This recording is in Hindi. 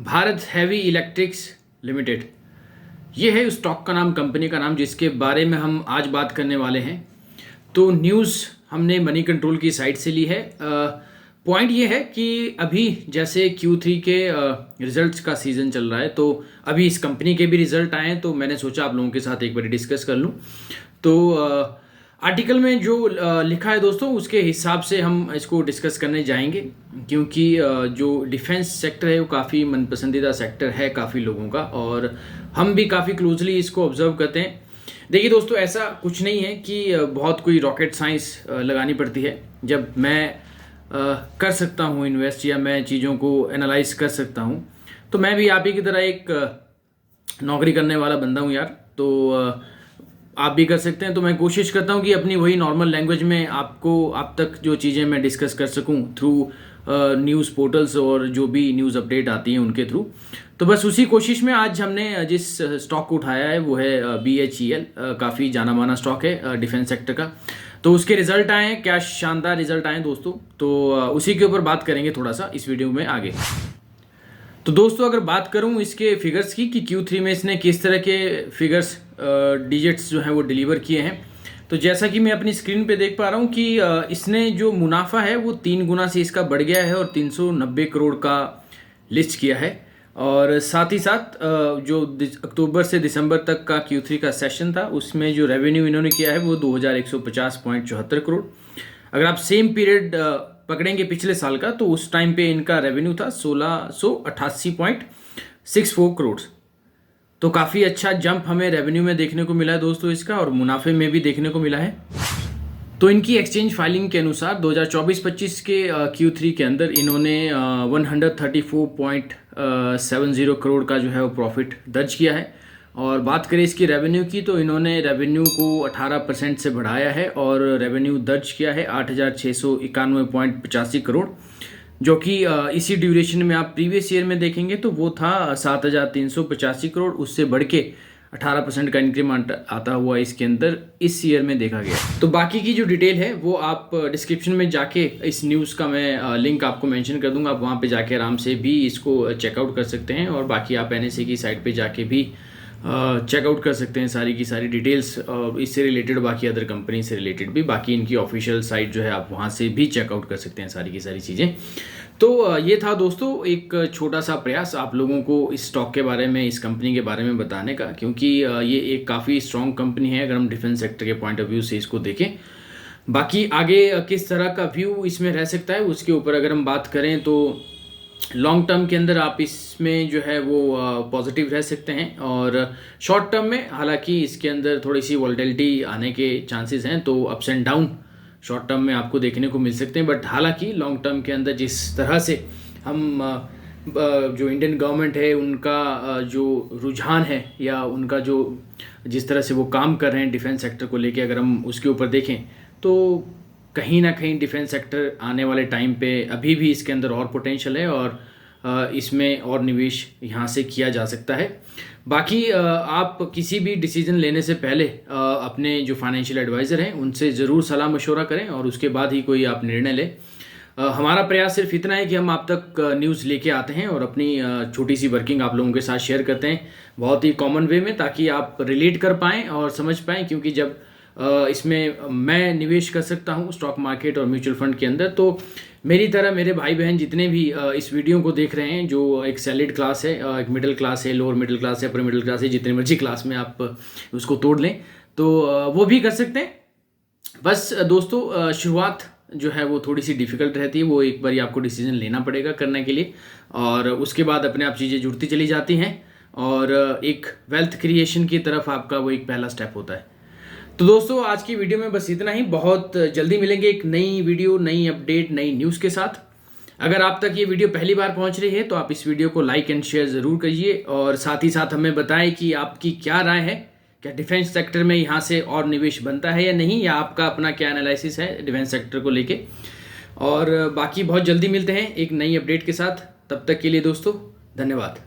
भारत हैवी इलेक्ट्रिक्स लिमिटेड, ये है उस स्टॉक का नाम, कंपनी का नाम, जिसके बारे में हम आज बात करने वाले हैं। तो न्यूज़ हमने मनी कंट्रोल की साइट से ली है। पॉइंट ये है कि अभी जैसे Q3 के रिजल्ट्स का सीज़न चल रहा है, तो अभी इस कंपनी के भी रिजल्ट आए हैं, तो मैंने सोचा आप लोगों के साथ एक बार डिस्कस कर लूँ। तो आर्टिकल में जो लिखा है दोस्तों, उसके हिसाब से हम इसको डिस्कस करने जाएंगे, क्योंकि जो डिफेंस सेक्टर है वो काफ़ी मनपसंदीदा सेक्टर है काफ़ी लोगों का, और हम भी काफ़ी क्लोजली इसको ऑब्जर्व करते हैं। देखिए दोस्तों, ऐसा कुछ नहीं है कि बहुत कोई रॉकेट साइंस लगानी पड़ती है। जब मैं कर सकता हूँ इन्वेस्ट, या मैं चीज़ों को एनालाइज कर सकता हूँ, तो मैं भी आप ही की तरह एक नौकरी करने वाला बंदा हूँ यार। तो आप भी कर सकते हैं। तो मैं कोशिश करता हूँ कि अपनी वही नॉर्मल लैंग्वेज में आप तक जो चीज़ें मैं डिस्कस कर सकूँ थ्रू न्यूज़ पोर्टल्स और जो भी न्यूज़ अपडेट आती हैं उनके थ्रू। तो बस उसी कोशिश में आज हमने जिस स्टॉक को उठाया है वो है BHEL। काफ़ी जाना माना स्टॉक है डिफेंस सेक्टर का। तो उसके रिजल्ट आए हैं, क्या शानदार रिजल्ट आए हैं दोस्तों। तो उसी के ऊपर बात करेंगे थोड़ा सा इस वीडियो में आगे। तो दोस्तों, अगर बात करूं इसके फिगर्स की कि Q3 में इसने किस तरह के फिगर्स डिजिट्स जो हैं वो डिलीवर किए हैं, तो जैसा कि मैं अपनी स्क्रीन पे देख पा रहा हूं कि इसने जो मुनाफा है वो 3 गुना से इसका बढ़ गया है और 390 करोड़ का लिस्ट किया है। और साथ ही साथ जो अक्टूबर से दिसंबर तक का Q3 का सेशन था, उसमें जो रेवेन्यू इन्होंने किया है वो 2150.74 करोड़। अगर आप सेम पीरियड पकड़ेंगे पिछले साल का, तो उस टाइम पे इनका रेवेन्यू था 1688.64 करोड़। तो काफ़ी अच्छा जंप हमें रेवेन्यू में देखने को मिला है दोस्तों इसका, और मुनाफे में भी देखने को मिला है। तो इनकी एक्सचेंज फाइलिंग के अनुसार 2024-25 के Q3 के अंदर इन्होंने 134.70 करोड़ का जो है वो प्रॉफिट दर्ज किया है। और बात करें इसकी रेवेन्यू की, तो इन्होंने रेवेन्यू को 18% से बढ़ाया है और रेवेन्यू दर्ज किया है 8691.85 करोड़, जो कि इसी ड्यूरेशन में आप प्रीवियस ईयर में देखेंगे तो वो था 7385 करोड़। उससे बढ़ के 18% का इंक्रीमेंट आता हुआ इसके अंदर इस ईयर में देखा गया। तो बाकी की जो डिटेल है वो आप डिस्क्रिप्शन में जाके, इस न्यूज़ का मैं लिंक आपको मेंशन कर दूंगा, आप वहाँ पे जाके आराम से भी इसको चेकआउट कर सकते हैं। और बाकी आप NSE की साइट पे जाके भी चेकआउट कर सकते हैं सारी की सारी डिटेल्स, और इससे रिलेटेड बाकी अदर कंपनी से रिलेटेड भी। बाकी इनकी ऑफिशियल साइट जो है आप वहाँ से भी चेकआउट कर सकते हैं सारी की सारी चीज़ें। तो ये था दोस्तों एक छोटा सा प्रयास आप लोगों को इस स्टॉक के बारे में, इस कंपनी के बारे में बताने का, क्योंकि ये एक काफ़ी स्ट्रॉन्ग कंपनी है अगर हम डिफेंस सेक्टर के पॉइंट ऑफ व्यू से इसको देखें। बाकी आगे किस तरह का व्यू इसमें रह सकता है उसके ऊपर अगर हम बात करें, तो लॉन्ग टर्म के अंदर आप इसमें जो है वो पॉजिटिव रह सकते हैं। और शॉर्ट टर्म में हालांकि इसके अंदर थोड़ी सी वॉलेटिलिटी आने के चांसेस हैं, तो ups and down short term में आपको देखने को मिल सकते हैं। बट हालांकि लॉन्ग टर्म के अंदर जिस तरह से हम जो इंडियन गवर्नमेंट है उनका जो रुझान है, या उनका जो जिस तरह से वो काम कर रहे हैं डिफेंस सेक्टर को लेके, अगर हम उसके ऊपर देखें तो कहीं ना कहीं डिफेंस सेक्टर आने वाले टाइम पे अभी भी इसके अंदर और पोटेंशियल है, और इसमें और निवेश यहाँ से किया जा सकता है। बाकी आप किसी भी डिसीजन लेने से पहले अपने जो फाइनेंशियल एडवाइज़र हैं उनसे ज़रूर सलाह मशवरा करें, और उसके बाद ही कोई आप निर्णय लें। हमारा प्रयास सिर्फ इतना है कि हम आप तक न्यूज़ लेके आते हैं और अपनी छोटी सी वर्किंग आप लोगों के साथ शेयर करते हैं बहुत ही कॉमन वे में, ताकि आप रिलेट कर पाएँ और समझ पाएँ। क्योंकि जब इसमें मैं निवेश कर सकता हूँ स्टॉक मार्केट और म्यूचुअल फंड के अंदर, तो मेरी तरह मेरे भाई बहन जितने भी इस वीडियो को देख रहे हैं, जो एक सैलिड क्लास है, एक मिडिल क्लास है, लोअर मिडिल क्लास है, अपर मिडिल क्लास है, जितने मर्जी क्लास में आप उसको तोड़ लें, तो वो भी कर सकते हैं। बस दोस्तों, शुरुआत जो है वो थोड़ी सी डिफ़िकल्ट रहती है, वो एक बार आपको डिसीजन लेना पड़ेगा करने के लिए, और उसके बाद अपने आप चीज़ें जुड़ती चली जाती हैं, और एक वेल्थ क्रिएशन की तरफ आपका वो एक पहला स्टेप होता है। तो दोस्तों, आज की वीडियो में बस इतना ही। बहुत जल्दी मिलेंगे एक नई वीडियो, नई अपडेट, नई न्यूज़ के साथ। अगर आप तक ये वीडियो पहली बार पहुंच रही है तो आप इस वीडियो को लाइक एंड शेयर ज़रूर करिए, और साथ ही साथ हमें बताएं कि आपकी क्या राय है, क्या डिफेंस सेक्टर में यहाँ से और निवेश बनता है या नहीं, या आपका अपना क्या एनालिसिस है डिफेंस सेक्टर को लेके। और बाकी बहुत जल्दी मिलते हैं एक नई अपडेट के साथ। तब तक के लिए दोस्तों, धन्यवाद।